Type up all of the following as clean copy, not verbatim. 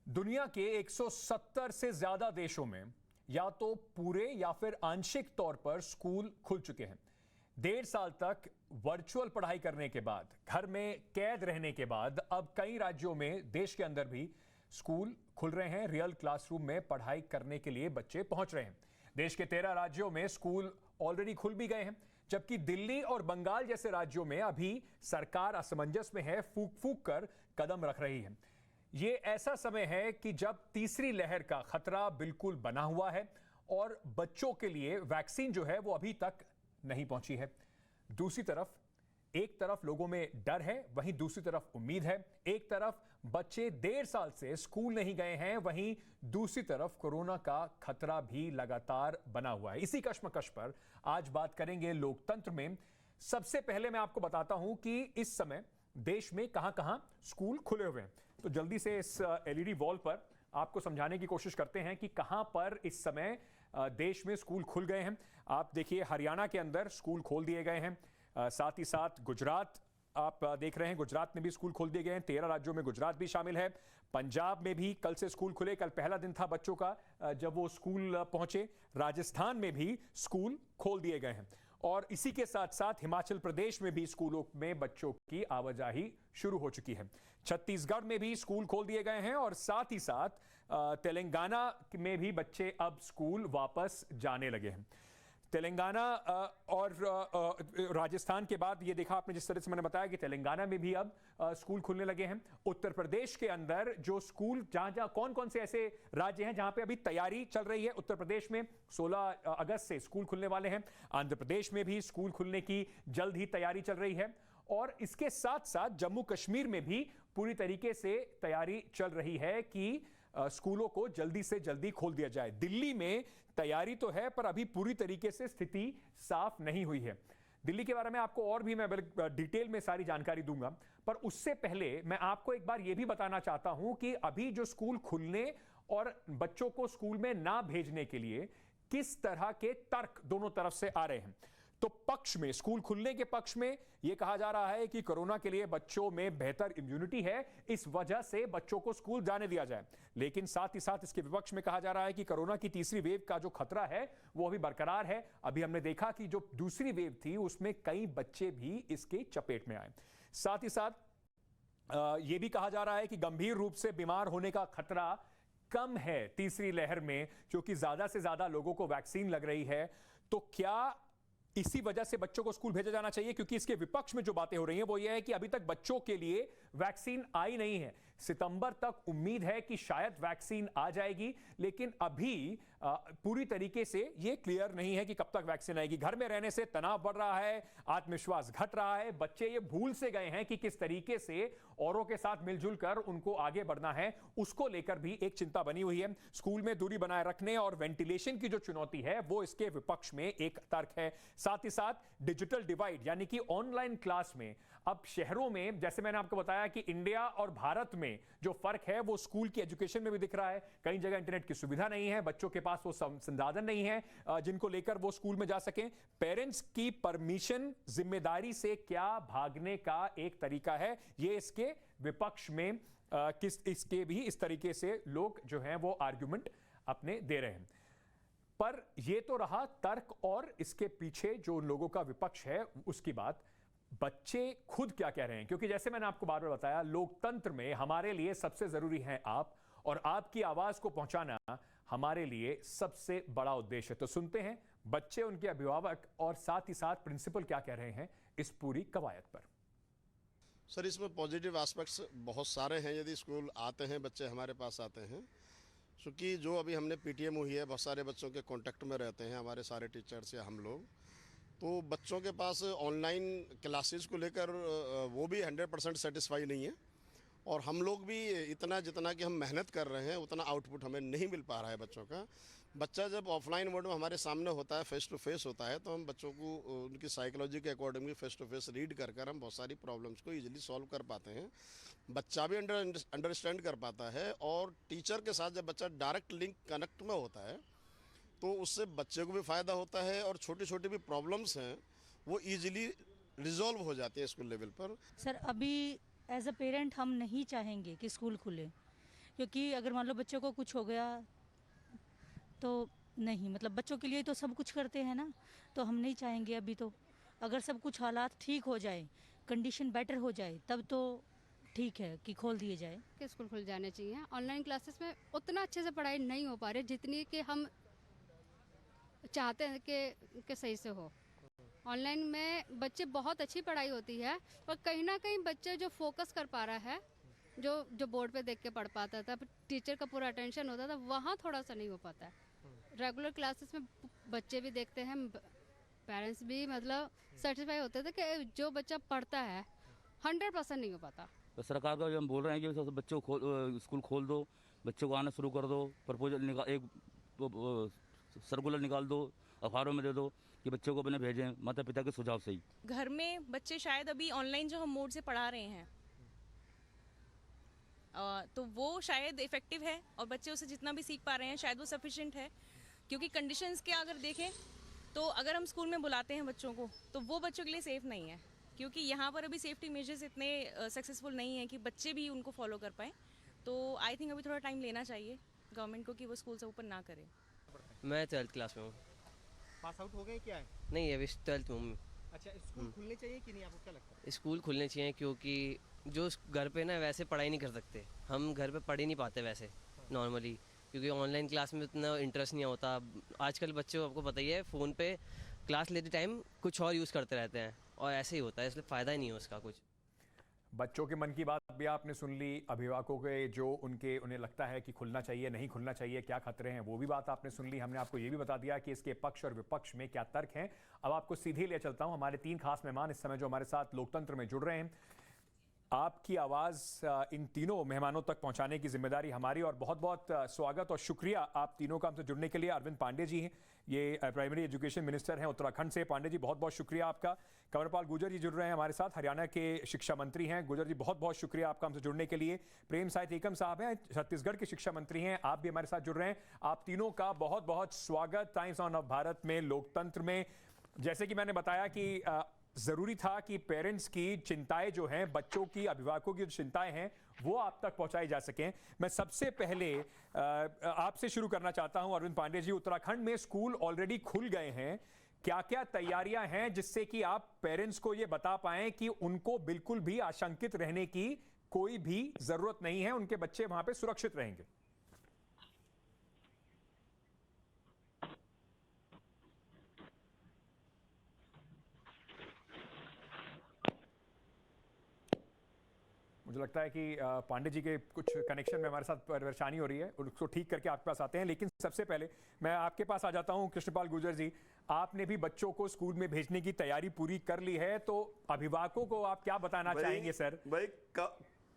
दुनिया के 170 से ज्यादा देशों में या तो पूरे या फिर आंशिक तौर पर स्कूल खुल चुके हैं। 1.5 साल तक वर्चुअल पढ़ाई करने के बाद, घर में कैद रहने के बाद अब कई राज्यों में देश के अंदर भी स्कूल खुल रहे हैं। रियल क्लासरूम में पढ़ाई करने के लिए बच्चे पहुंच रहे हैं। देश के 13 राज्यों में स्कूल ऑलरेडी खुल भी गए हैं, जबकि दिल्ली और बंगाल जैसे राज्यों में अभी सरकार असमंजस में है, फूक फूक कर कदम रख रही है। ये ऐसा समय है कि जब तीसरी लहर का खतरा बिल्कुल बना हुआ है और बच्चों के लिए वैक्सीन जो है वो अभी तक नहीं पहुंची है। दूसरी तरफ, एक तरफ लोगों में डर है, वहीं दूसरी तरफ उम्मीद है। एक तरफ बच्चे 1.5 साल से स्कूल नहीं गए हैं, वहीं दूसरी तरफ कोरोना का खतरा भी लगातार बना हुआ है। इसी कश्मकश पर आज बात करेंगे लोकतंत्र में। सबसे पहले मैं आपको बताता हूं कि इस समय देश में कहां-कहां स्कूल खुले हुए हैं। तो जल्दी से इस एलईडी वॉल पर आपको समझाने की कोशिश करते हैं कि कहां पर इस समय देश में स्कूल खुल गए हैं। आप देखिए, हरियाणा के अंदर स्कूल खोल दिए गए हैं। साथ ही साथ गुजरात आप देख रहे हैं, गुजरात में भी स्कूल खोल दिए गए हैं। 13 राज्यों में गुजरात भी शामिल है। पंजाब में भी कल से स्कूल खुले, कल पहला दिन था बच्चों का जब वो स्कूल पहुंचे। राजस्थान में भी स्कूल खोल दिए गए हैं और इसी के साथ साथ हिमाचल प्रदेश में भी स्कूलों में बच्चों की आवाजाही शुरू हो चुकी है। छत्तीसगढ़ में भी स्कूल खोल दिए गए हैं और साथ ही साथ तेलंगाना में भी बच्चे अब स्कूल वापस जाने लगे हैं। तेलंगाना और राजस्थान के बाद ये देखा आपने, जिस तरह से मैंने बताया कि तेलंगाना में भी अब स्कूल खुलने लगे हैं। उत्तर प्रदेश के अंदर जो स्कूल जहां कौन कौन से ऐसे राज्य हैं जहां पे अभी तैयारी चल रही है। उत्तर प्रदेश में 16 अगस्त से स्कूल खुलने वाले हैं। आंध्र प्रदेश में भी स्कूल खुलने की जल्द ही तैयारी चल रही है और इसके साथ साथ जम्मू कश्मीर में भी पूरी तरीके से तैयारी चल रही है कि स्कूलों को जल्दी से जल्दी खोल दिया जाए। दिल्ली में तैयारी तो है पर अभी पूरी तरीके से स्थिति साफ नहीं हुई है। दिल्ली के बारे में आपको और भी मैं डिटेल में सारी जानकारी दूंगा, पर उससे पहले मैं आपको एक बार यह भी बताना चाहता हूं कि अभी जो स्कूल खुलने और बच्चों को स्कूल में ना भेजने के लिए किस तरह के तर्क दोनों तरफ से आ रहे हैं। तो पक्ष में, स्कूल खुलने के पक्ष में यह कहा जा रहा है कि कोरोना के लिए बच्चों में बेहतर इम्यूनिटी है, इस वजह से बच्चों को स्कूल जाने दिया जाए। लेकिन साथ ही साथ इसके विपक्ष में कहा जा रहा है कि कोरोना की तीसरी वेव का जो खतरा है वो अभी बरकरार है। अभी हमने देखा कि जो दूसरी वेव थी उसमें कई बच्चे भी इसके चपेट में आए। साथ ही साथ यह भी कहा जा रहा है कि गंभीर रूप से बीमार होने का खतरा कम है तीसरी लहर में, क्योंकि ज्यादा से ज्यादा लोगों को वैक्सीन लग रही है। तो क्या इसी वजह से बच्चों को स्कूल भेजा जाना चाहिए? क्योंकि इसके विपक्ष में जो बातें हो रही हैं वो ये है कि अभी तक बच्चों के लिए वैक्सीन आई नहीं है। सितंबर तक उम्मीद है कि शायद वैक्सीन आ जाएगी, लेकिन अभी पूरी तरीके से ये क्लियर नहीं है कि कब तक वैक्सीन आएगी। घर में रहने से तनाव बढ़ रहा है, आत्मविश्वास घट रहा है, बच्चे ये भूल से गए हैं कि किस तरीके से औरों के साथ मिलजुल कर उनको आगे बढ़ना है। उसको लेकर भी एक चिंता बनी हुई है। स्कूल में दूरी बनाए रखने और वेंटिलेशन की जो चुनौती है वो इसके विपक्ष में एक तर्क है। साथ ही साथ डिजिटल डिवाइड, यानी कि ऑनलाइन क्लास में अब शहरों में, जैसे मैंने आपको बताया कि इंडिया और भारत में जो फर्क है वो स्कूल की एजुकेशन में भी दिख रहा है। कई जगह इंटरनेट की सुविधा नहीं है, बच्चों के पास वो संसाधन नहीं है जिनको लेकर वो स्कूल में जा सकें। पेरेंट्स की परमिशन, जिम्मेदारी से क्या भागने का एक तरीका है, ये इसके विपक्ष में इसके भी इस तरीके से लोग जो हैं वो आर्गुमेंट अपने दे रहे हैं। पर यह तो रहा तर्क और इसके पीछे जो लोगों का विपक्ष है उसकी बात। बच्चे खुद क्या कह रहे हैं, क्योंकि जैसे मैंने आपको बार बार बताया, लोकतंत्र में हमारे लिए सबसे जरूरी है आप, और आपकी आवाज को पहुंचाना हमारे लिए सबसे बड़ा उद्देश्य है। तो सुनते हैं बच्चे, उनके अभिभावक और साथ ही साथ प्रिंसिपल क्या कह रहे हैं इस पूरी कवायद पर। सर, इसमें पॉजिटिव एस्पेक्ट्स बहुत सारे हैं। यदि स्कूल आते हैं, बच्चे हमारे पास आते हैं, क्योंकि जो अभी हमने पीटीएम हुई है, बहुत सारे बच्चों के कांटेक्ट में रहते हैं हमारे सारे टीचर्स या हम लोग। तो बच्चों के पास ऑनलाइन क्लासेस को लेकर वो भी 100% सेटिस्फाई नहीं है, और हम लोग भी इतना जितना कि हम मेहनत कर रहे हैं उतना आउटपुट हमें नहीं मिल पा रहा है बच्चों का। बच्चा जब ऑफलाइन मोड में हमारे सामने होता है, फेस टू फेस होता है, तो हम बच्चों को उनकी साइकोलॉजी के accordingly face to face read कर हम बहुत सारी प्रॉब्लम्स को ईजिली सॉल्व कर पाते हैं। बच्चा भी अंडरस्टैंड कर पाता है, और टीचर के साथ जब बच्चा डायरेक्ट लिंक कनेक्ट में होता है तो उससे बच्चे को भी फ़ायदा होता है, और छोटी छोटी भी प्रॉब्लम्स हैं वो ईजिली रिजॉल्व हो जाती है स्कूल लेवल पर। सर, अभी एज अ पेरेंट हम नहीं चाहेंगे कि स्कूल खुले, क्योंकि अगर मान लो बच्चों को कुछ हो गया तो नहीं, मतलब बच्चों के लिए तो सब कुछ करते हैं ना, तो हम नहीं चाहेंगे अभी तो। अगर सब कुछ हालात ठीक हो जाए, कंडीशन बेटर हो जाए, तब तो ठीक है कि खोल दिए जाए। के स्कूल खुल जाने चाहिए। ऑनलाइन क्लासेस में उतना अच्छे से पढ़ाई नहीं हो पा रही जितनी कि हम चाहते हैं कि सही से हो। ऑनलाइन में बच्चे बहुत अच्छी पढ़ाई होती है, पर कहीं ना कहीं बच्चे जो फोकस कर पा रहा है, जो बोर्ड पे देख के पढ़ पाता था, टीचर का पूरा अटेंशन होता था, वहाँ थोड़ा सा नहीं हो पाता है। रेगुलर क्लासेस में बच्चे भी देखते हैं, पेरेंट्स भी मतलब सेटिस्फाई होते थे कि जो बच्चा पढ़ता है 100% नहीं हो पाता। तो सरकार को हम बोल रहे हैं कि बच्चों को स्कूल खोल दो, बच्चों को आना शुरू कर दो, प्रपोजल सर्कुलर निकाल दो, अखबारों में दे दो कि बच्चों को अपने भेजें माता पिता के सुझाव से ही। घर में बच्चे शायद अभी ऑनलाइन जो हम मोड से पढ़ा रहे हैं तो वो शायद इफ़ेक्टिव है और बच्चे उसे जितना भी सीख पा रहे हैं शायद वो सफिशिएंट है, क्योंकि कंडीशंस के अगर देखें तो अगर हम स्कूल में बुलाते हैं बच्चों को तो वो बच्चों के लिए सेफ़ नहीं है, क्योंकि यहाँ पर अभी सेफ्टी मेजर्स इतने सक्सेसफुल नहीं हैं कि बच्चे भी उनको फॉलो कर पाएँ। तो आई थिंक अभी थोड़ा टाइम लेना चाहिए गवर्नमेंट को कि वो स्कूल से ओपन ना करे। मैं 12th क्लास में हूँ। पास आउट हो गए क्या है? नहीं, अभी 12th में हूँ। अच्छा, स्कूल खुलने चाहिए कि नहीं, आपको क्या लगता है? स्कूल खुलने चाहिए क्योंकि जो घर पे ना वैसे पढ़ाई नहीं कर सकते, हम घर पे पढ़ ही नहीं पाते वैसे नॉर्मली, क्योंकि ऑनलाइन क्लास में उतना इंटरेस्ट नहीं होता। आजकल बच्चों आपको पता ही है, फ़ोन पे क्लास लेते टाइम कुछ और यूज़ करते रहते हैं और ऐसे ही होता है, इसलिए फ़ायदा ही नहीं है उसका कुछ। बच्चों के मन की बात भी आपने सुन ली, अभिभावकों के जो उन्हें लगता है कि खुलना चाहिए नहीं खुलना चाहिए, क्या खतरे हैं, वो भी बात आपने सुन ली। हमने आपको ये भी बता दिया कि इसके पक्ष और विपक्ष में क्या तर्क हैं। अब आपको सीधे ले चलता हूं, हमारे 3 खास मेहमान इस समय जो हमारे साथ लोकतंत्र में जुड़ रहे हैं। आपकी आवाज़ इन तीनों मेहमानों तक पहुंचाने की जिम्मेदारी हमारी, और बहुत बहुत स्वागत और शुक्रिया आप तीनों का हमसे जुड़ने के लिए। अरविंद पांडे जी हैं, ये प्राइमरी एजुकेशन मिनिस्टर हैं उत्तराखंड से। पांडे जी बहुत बहुत शुक्रिया आपका। कंवरपाल गुर्जर जी जुड़ रहे हैं हमारे साथ, हरियाणा के शिक्षा मंत्री हैं। गुर्जर जी बहुत बहुत शुक्रिया आपका हमसे जुड़ने के लिए। प्रेम साहित एकम साहब हैं, छत्तीसगढ़ के शिक्षा मंत्री हैं, आप भी हमारे साथ जुड़ रहे हैं। आप तीनों का बहुत बहुत स्वागत टाइम्स ऑन भारत में, लोकतंत्र में। जैसे कि मैंने बताया कि जरूरी था कि पेरेंट्स की चिंताएं जो हैं, बच्चों की, अभिभावकों की जो चिंताएं हैं, वो आप तक पहुंचाई जा सकें। मैं सबसे पहले आपसे शुरू करना चाहता हूं अरविंद पांडे जी। उत्तराखंड में स्कूल ऑलरेडी खुल गए हैं, क्या क्या तैयारियां हैं जिससे कि आप पेरेंट्स को ये बता पाएं कि उनको बिल्कुल भी आशंकित रहने की कोई भी जरूरत नहीं है, उनके बच्चे वहां पे सुरक्षित रहेंगे? मुझे लगता है कि पांडे जी के कुछ कनेक्शन में हमारे साथ परेशानी हो रही है, उसको ठीक करके आपके पास आते हैं। लेकिन सबसे पहले मैं आपके पास आ जाता हूं कृष्णपाल गुर्जर जी। आपने भी बच्चों को स्कूल में भेजने की तैयारी पूरी कर ली है, तो अभिभावकों को आप क्या बताना चाहेंगे सर? भाई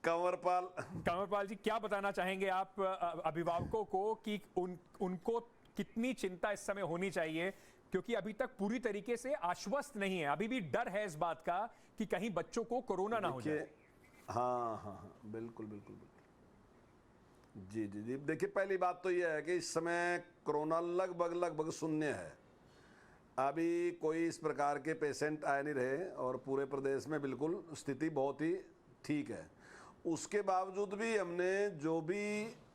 कंवरपाल जी, क्या बताना चाहेंगे आप अभिभावकों को कि उनको कितनी चिंता इस समय होनी चाहिए, क्योंकि अभी तक पूरी तरीके से आश्वस्त नहीं है, अभी भी डर है इस बात का कि कहीं बच्चों को कोरोना ना हो जाए? हाँ, बिल्कुल बिल्कुल बिल्कुल। जी जी जी, देखिए पहली बात तो यह है कि इस समय कोरोना लगभग शून्य है। अभी कोई इस प्रकार के पेशेंट आए नहीं रहे और पूरे प्रदेश में बिल्कुल स्थिति बहुत ही ठीक है। उसके बावजूद भी हमने जो भी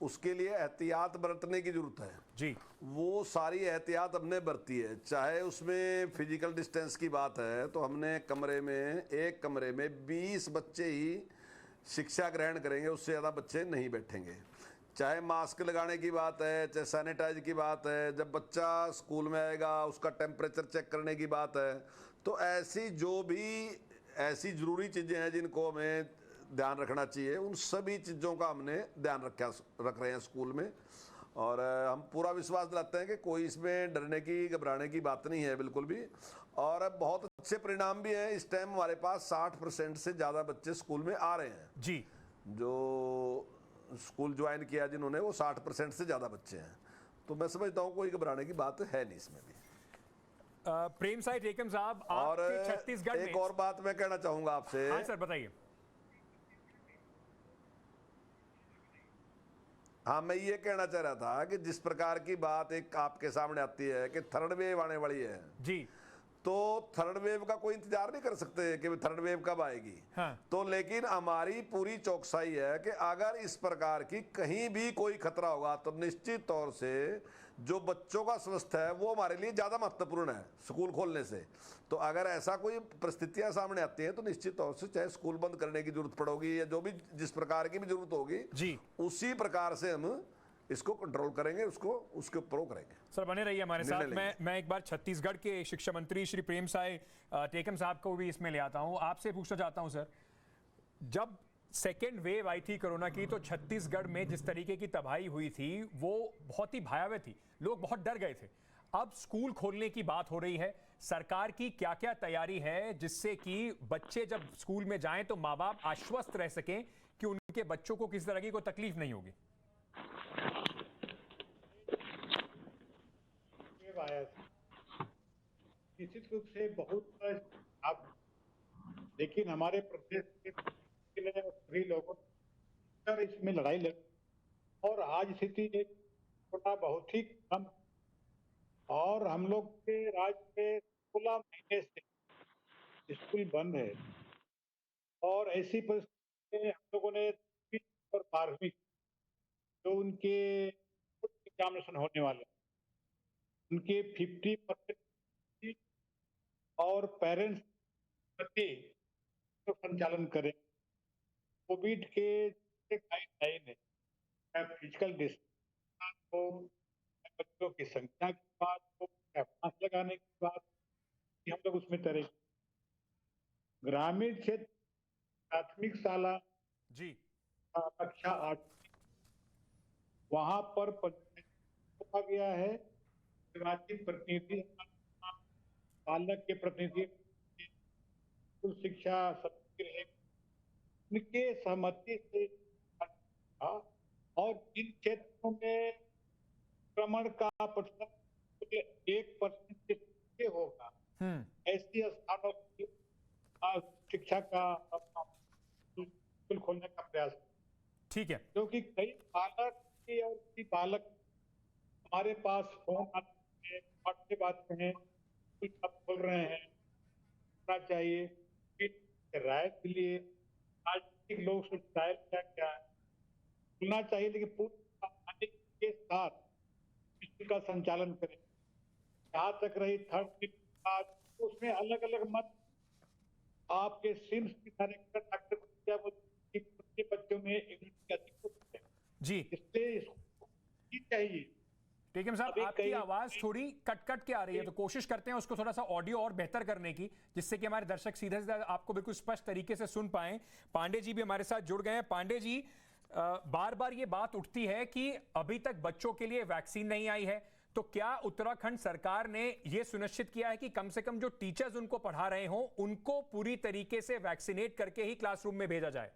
उसके लिए एहतियात बरतने की जरूरत है जी, वो सारी एहतियात हमने बरती है। चाहे उसमें फिजिकल डिस्टेंस की बात है, तो हमने एक कमरे में 20 बच्चे ही शिक्षा ग्रहण करेंगे, उससे ज़्यादा बच्चे नहीं बैठेंगे। चाहे मास्क लगाने की बात है, चाहे सैनिटाइज की बात है, जब बच्चा स्कूल में आएगा उसका टेम्परेचर चेक करने की बात है, तो ऐसी जो भी ऐसी ज़रूरी चीज़ें हैं जिनको हमें ध्यान रखना चाहिए, उन सभी चीज़ों का हमने ध्यान रख रहे हैं स्कूल में। और हम पूरा विश्वास दिलाते हैं कि कोई इसमें डरने की, घबराने की बात नहीं है बिल्कुल भी। और बहुत अच्छे परिणाम भी हैं। इस टाइम हमारे पास 60% से ज़्यादा बच्चे स्कूल में आ रहे हैं जी। जो स्कूल ज्वाइन किया जिन्होंने, वो 60% से ज़्यादा बच्चे हैं। तो मैं समझता हूँ कोई घबराने की बात है नहीं इसमें भी। प्रेम साहित एकम साहब, और आपके छत्तीसगढ़ में एक और बात मैं कहना चाहूँगा आपसे। हाँ सर, बताइए। हाँ, मैं ये कहना चाह रहा था कि जिस प्रकार की बात एक आपके सामने आती है कि थर्ड वेव आने वाली है जी, तो थर्ड वेव का कोई इंतजार नहीं कर सकते कि थर्ड वेव कब आएगी। हाँ। तो लेकिन हमारी पूरी चौकसाई है कि अगर इस प्रकार की कहीं भी कोई खतरा होगा तो निश्चित तौर से जो बच्चों का स्वास्थ्य है वो हमारे लिए ज़्यादा महत्वपूर्ण है स्कूल खोलने से। तो अगर ऐसा कोई परिस्थितियां सामने आती हैं तो निश्चित तौर से चाहे स्कूल बंद करने की जरूरत पड़ोगी या जो भी जिस प्रकार की भी जरूरत होगी जी, उसी प्रकार से हम इसको कंट्रोल करेंगे, उसके ऊपर करेंगे। सर बने रहिए हमारे निर्णय साथ। लेंगे। मैं एक बार छत्तीसगढ़ के शिक्षा मंत्री श्री प्रेम साय टेकम साहब को भी इसमें ले आता हूं। आपसे पूछना चाहता हूं सर, जब सेकेंड वेव आई थी कोरोना की तो छत्तीसगढ़ में जिस तरीके की तबाही हुई थी वो बहुत ही भयावह थी, लोग बहुत डर गए थे। अब स्कूल खोलने की बात हो रही है, सरकार की क्या क्या तैयारी है जिससे कि बच्चे जब स्कूल में जाएं तो माँ बाप आश्वस्त रह सकें कि उनके बच्चों को किसी तरह की कोई तकलीफ नहीं होगी? निश्चित रूप से बहुत आप लेकिन हमारे प्रदेश के सभी लोगों ने इसमें लड़ाई लड़ी और आज स्थिति थोड़ा बहुत ही कम और हम लोग के राज्य में 16 महीने से स्कूल बंद है और ऐसी परिस्थिति में हम लोगों ने 10वीं और 12वीं जो उनके एग्जामिनेशन होने वाले उनके 50% और पेरेंट्स प्रति तो संचालन करें। कोविड के गाइडलाइन है, फिजिकल डिस्टेंस हो, बच्चों की संख्या की बात हो, मास्क लगाने की बात, हम लोग उसमें करेंगे। ग्रामीण क्षेत्र प्राथमिक शाला जी, कक्षा 8 वहां पर कहा गया है निर्वाचित प्रतिनिधि पालक के प्रतिनिधि स्कूल शिक्षा समिति रहे उनके सहमति से और इन क्षेत्रों में संक्रमण का प्रतिशत 1% से होगा ऐसी स्थानों की शिक्षा का स्कूल खोलने का प्रयास। ठीक है, क्योंकि कई पालक और कई बालक हमारे पास फोन आते हैं, व्हाट्सएप आते हैं, स्कूल कब खोल रहे हैं, होना चाहिए राय के लिए राजनीतिक लोग से राय क्या है खुलना चाहिए, लेकिन पूरी के साथ स्कूल का संचालन करें। जहाँ तक रही थर्ड की बात उसमें अलग अलग मत आपके सिम्स की डॉक्टर बच्चों में इम्यूनिटी अधिक होती है जी, इसलिए चाहिए। टेकम साहब आपकी आवाज थोड़ी कट कट के आ रही है, तो कोशिश करते हैं उसको थोड़ा सा ऑडियो और बेहतर करने की जिससे कि हमारे दर्शक सीधे सीधे आपको बिल्कुल स्पष्ट तरीके से सुन पाएं। पांडे जी भी हमारे साथ जुड़ गए हैं। पांडे जी, बार बार ये बात उठती है कि अभी तक बच्चों के लिए वैक्सीन नहीं आई है, तो क्या उत्तराखंड सरकार ने यह सुनिश्चित किया है कि कम से कम जो टीचर्स उनको पढ़ा रहे हों उनको पूरी तरीके से वैक्सीनेट करके ही क्लासरूम में भेजा जाए?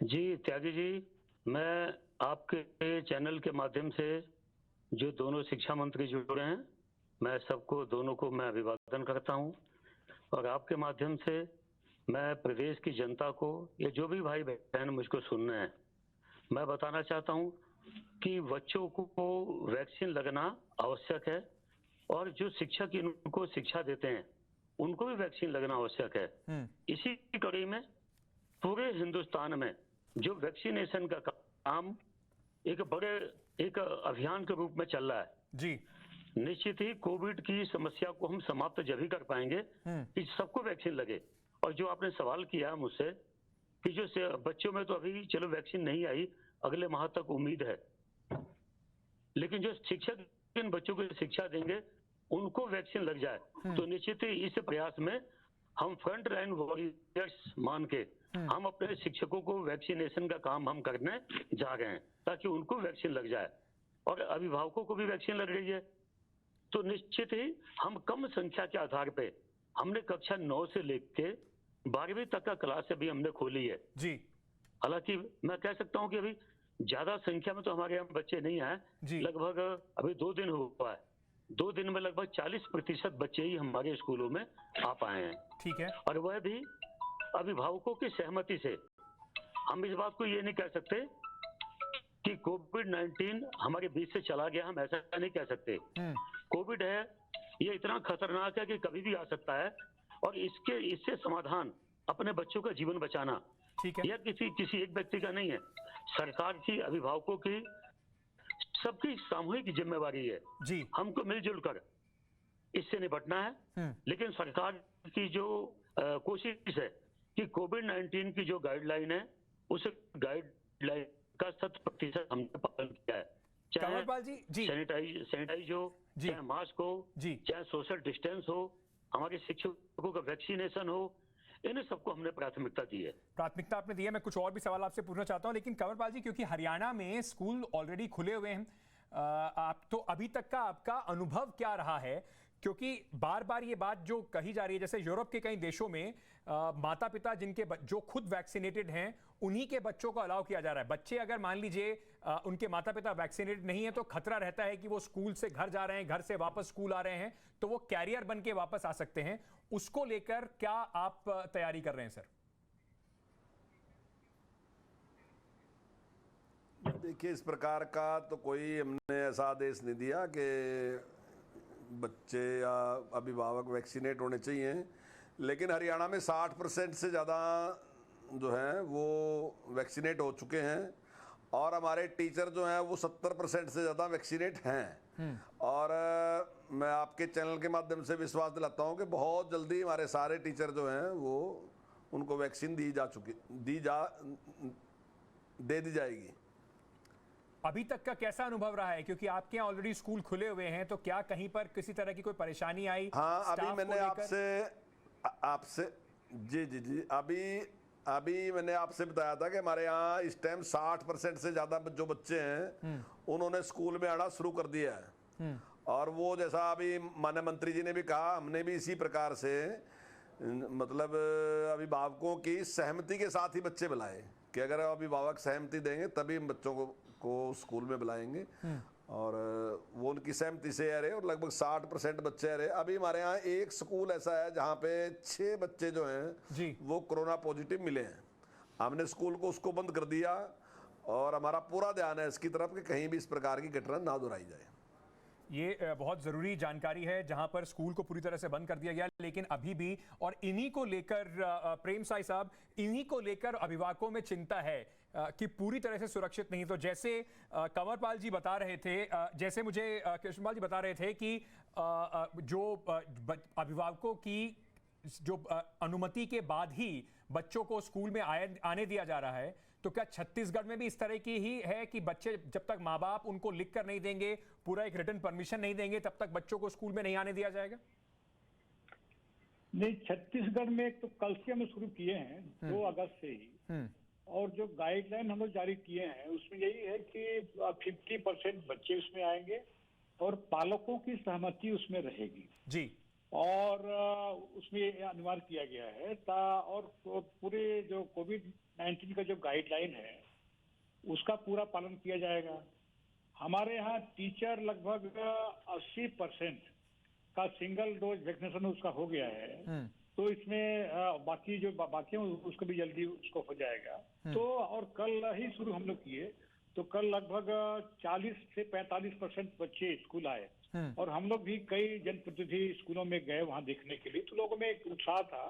जी त्यागी जी, मैं आपके चैनल के माध्यम से जो दोनों शिक्षा मंत्री जुड़े हैं मैं सबको दोनों को मैं अभिवादन करता हूं और आपके माध्यम से मैं प्रदेश की जनता को या जो भी भाई बहन मुझको सुन रहे हैं मैं बताना चाहता हूं कि बच्चों को वैक्सीन लगना आवश्यक है और जो शिक्षक इनको शिक्षा देते हैं उनको भी वैक्सीन लगना आवश्यक है। इसी कड़ी में पूरे हिंदुस्तान में जो वैक्सीनेशन का काम एक अभियान के रूप में चल रहा है जी, निश्चित ही कोविड की समस्या को हम समाप्त जब ही कर पाएंगे कि सबको वैक्सीन लगे। और जो आपने सवाल किया मुझसे कि जो बच्चों में तो अभी चलो वैक्सीन नहीं आई, अगले माह तक उम्मीद है, लेकिन जो शिक्षक इन बच्चों को शिक्षा देंगे उनको वैक्सीन लग जाए तो निश्चित ही इस प्रयास में हम फ्रंट लाइन वॉरियर्स मान के हम अपने शिक्षकों को वैक्सीनेशन का काम हम करने जा रहे हैं ताकि उनको वैक्सीन लग जाए और अभिभावकों को भी वैक्सीन लग रही है। तो निश्चित ही हम कम संख्या के आधार पे हमने कक्षा 9 से लेके 12वीं तक का क्लास अभी हमने खोली है जी। हालांकि मैं कह सकता हूं कि अभी ज्यादा संख्या में तो हमारे यहाँ बच्चे नहीं आए, लगभग अभी 2 दिन हुआ है, 2 दिन में लगभग 40% बच्चे ही हमारे स्कूलों में आ पाए हैं। ठीक है, और वह भी अभिभावकों की सहमति से। हम इस बात को ये नहीं कह सकते कि कोविड-19 हमारे बीच से चला गया, हम ऐसा नहीं कह सकते। कोविड है ये इतना खतरनाक है कि कभी भी आ सकता है, और इससे समाधान अपने बच्चों का जीवन बचाना, ठीक है, यह किसी एक व्यक्ति का नहीं है, सरकार की, अभिभावकों की, सबकी सामूहिक जिम्मेवारी है। जी, हमको मिलजुल कर इससे निपटना है। लेकिन सरकार की जो कोशिश है कि कोविड-19 की जो गाइडलाइन है, उस गाइडलाइन का 100% हमने पालन किया है। कंवरपाल जी, सैनिटाइज हो, चाहे मास्क हो, चाहे सोशल डिस्टेंस हो, हमारे शिक्षकों का वैक्सीनेशन हो, इन सबको हमने प्राथमिकता दी है। प्राथमिकता आपने दी है। मैं कुछ और भी सवाल आपसे पूछना चाहता हूं, लेकिन कंवरपाल जी, क्योंकि हरियाणा में स्कूल ऑलरेडी खुले हुए हैं, आप तो अभी तक का आपका अनुभव क्या रहा है? क्योंकि बार बार ये बात जो कही जा रही है, जैसे यूरोप के कई देशों में माता पिता जो खुद वैक्सीनेटेड हैं, उन्हीं के बच्चों को अलाउ किया जा रहा है। बच्चे अगर मान लीजिए उनके माता पिता वैक्सीनेटेड नहीं है, तो खतरा रहता है कि वो स्कूल से घर जा रहे हैं, घर से वापस स्कूल आ रहे हैं, तो वो कैरियर बन के वापस आ सकते हैं। उसको लेकर क्या आप तैयारी कर रहे हैं सर? देखिए, इस प्रकार का तो कोई हमने ऐसा आदेश नहीं दिया कि बच्चे या अभिभावक वैक्सीनेट होने चाहिए, लेकिन हरियाणा में 60% से ज़्यादा जो हैं वो वैक्सीनेट हो चुके हैं, और हमारे टीचर जो हैं वो 70% से ज़्यादा वैक्सीनेट हैं। और मैं आपके चैनल के माध्यम से विश्वास दिलाता हूं कि बहुत जल्दी हमारे सारे टीचर जो हैं वो उनको वैक्सीन दे दी जाएगी। अभी तक का कैसा अनुभव रहा है? क्योंकि आपके यहाँ ऑलरेडी स्कूल खुले हुए हैं, तो क्या कहीं पर किसी तरह की कोई परेशानी आई? हाँ, अभी मैंने आपसे जी अभी मैंने आपसे बताया था कि हमारे यहाँ इस टाइम 60% से ज्यादा जो बच्चे हैं उन्होंने स्कूल में आना शुरू कर दिया है। और वो जैसा अभी माननीय मंत्री जी ने भी कहा, हमने भी इसी प्रकार से मतलब अभिभावकों की सहमति के साथ ही बच्चे बुलाए कि अगर अभिभावक सहमति देंगे तभी हम बच्चों को स्कूल में बुलाएंगे, और वो उनकी सहमति से आ रहे, और लगभग 60% बच्चे आ रहे। अभी हमारे यहाँ एक स्कूल ऐसा है जहाँ पे 6 बच्चे जो हैं वो कोरोना पॉजिटिव मिले हैं। हमने स्कूल को उसको बंद कर दिया, और हमारा पूरा ध्यान है इसकी तरफ कि कहीं भी इस प्रकार की घटना ना दोहराई जाए। ये बहुत ज़रूरी जानकारी है, जहां पर स्कूल को पूरी तरह से बंद कर दिया गया, लेकिन अभी भी, और इन्हीं को लेकर प्रेम साई साहब, इन्हीं को लेकर अभिभावकों में चिंता है कि पूरी तरह से सुरक्षित नहीं। तो जैसे कंवरपाल जी बता रहे थे, जैसे मुझे कृष्णपाल जी बता रहे थे कि जो अभिभावकों की जो अनुमति के बाद ही बच्चों को स्कूल में आने दिया जा रहा है, तो क्या छत्तीसगढ़ में भी इस तरह की ही है कि बच्चे जब तक माँ बाप उनको लिख कर नहीं देंगे, पूरा एक रिटर्न परमिशन नहीं देंगे, तब तक बच्चों को स्कूल में नहीं आने दिया जाएगा? नहीं, छत्तीसगढ़ में एक तो कल से हम शुरू किए हैं 2 अगस्त से ही, और जो गाइडलाइन हम लोग जारी किए हैं उसमें यही है कि 50% बच्चे उसमें आएंगे और पालकों की सहमति उसमें रहेगी जी, और उसमें अनिवार्य किया गया है और पूरे जो कोविड-19 का जो गाइडलाइन है उसका पूरा पालन किया जाएगा। हमारे यहाँ टीचर लगभग 80% का सिंगल डोज वैक्सीनेशन उसका हो गया है, तो इसमें बाकी उसको भी जल्दी उसको हो जाएगा। तो और कल ही शुरू हम लोग किए, तो कल लगभग 40 से 45% बच्चे स्कूल आए, और हम लोग भी कई जनप्रतिनिधि स्कूलों में गए वहां देखने के लिए, तो लोगों में एक उत्साह था